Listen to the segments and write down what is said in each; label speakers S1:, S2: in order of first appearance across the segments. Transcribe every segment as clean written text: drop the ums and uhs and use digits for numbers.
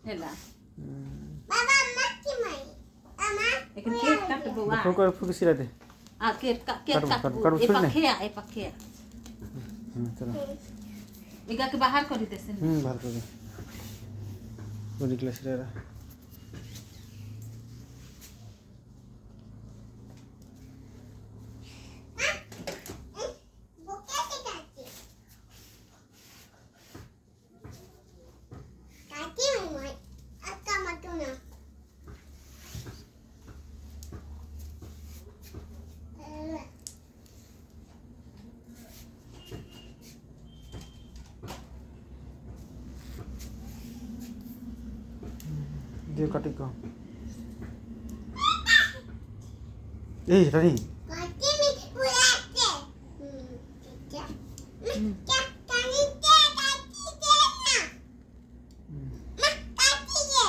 S1: হেলা
S2: বাবা মাছি মাই আমার
S1: এখন কেক কাটবো
S3: ফোন করে ফুকে সিরা দে
S1: আর কেক কাটবো
S3: কাটবো,
S1: এ
S3: ছুরি নে।
S1: পাখিয়া
S3: চলো
S1: এগাকে বাহার করে দেছেন
S3: ভালো করে বডি ক্লাস রেরা
S2: বুকেতে কাটি মাই আকা মাটুনা
S3: দিয়ে কাটি কো এই রানী
S2: কাটি মি পুরাতে কাটি দে না কাটি দে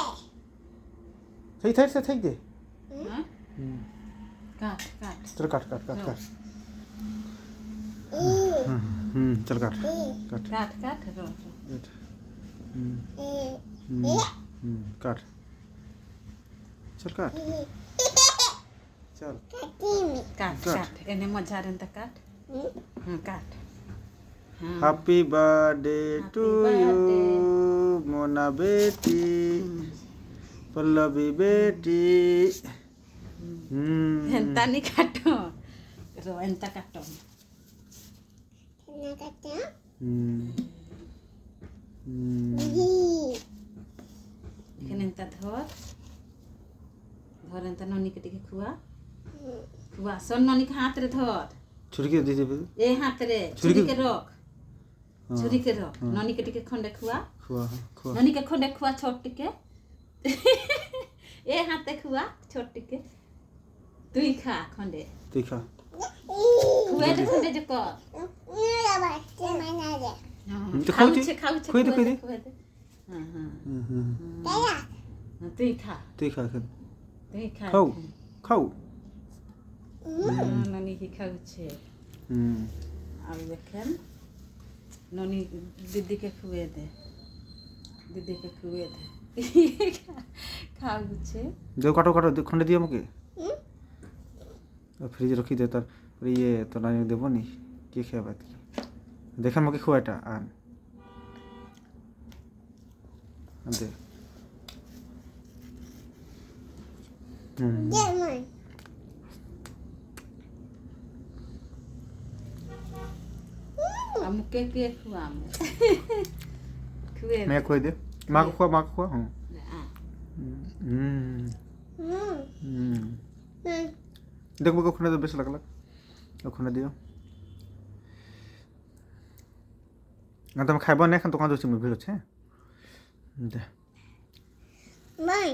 S3: সেই থাই সে থাই দে
S1: হ্যাঁ কাট
S3: চল কাট চল কাট
S1: রো
S3: কাট চল কাট চল
S1: কাট এনে মজা রেন তা কাট কাট
S3: happy birthday to you Mona বেটি পল্লবী বেটি
S1: এন্তা নি কাটো রো এন্তা কাটো
S2: না কাটি
S1: এখানে এন্তা ধর এন্তা ননিকে টিকে খুয়া সন ননিকে হাত রে ধর
S3: ছুরিকে দিয়ে দেবে
S1: এ হাত রে ছুরিকে রখ ননিকে টিকে খন্ডে খুয়া
S3: খুয়া
S1: ননিকে খন্ডে খুয়া ছোট টিকে এ হাতে খুয়া ছোট টিকে তুই খা খন্ডে
S3: তুই খা
S1: খুয়া দে খন্ডে যে কর
S2: বাচ্চা মানা দে
S1: খাউছে
S3: খুই দে
S1: খুয়া দে হ্যাঁ
S2: তাইয়া
S1: তুই খা
S3: এখন
S1: তুই খা
S3: খাও
S1: ননি কি খাউছে আর দেখেন ননি দিদিকে খুয়ে দে খাওয়াচ্ছে
S3: দেও কাটো খন্ডে দিও আমাকে ফ্রিজে রখি দে তার ইয়ে তো না দেবো নি কি খাবে দেখেন আমাকে খুয়াটা আন দে
S2: দে মাই
S1: আমুকে কে খুয়াম খুয়ে
S3: मैं खोई दे माँ को खुआ हूँ देख मुझे खुने तो बेस लगला खुने दियो ना तो मैं खाइबा नहीं खान तो कहाँ जो चिमनी भी अच्छे दे
S2: মাই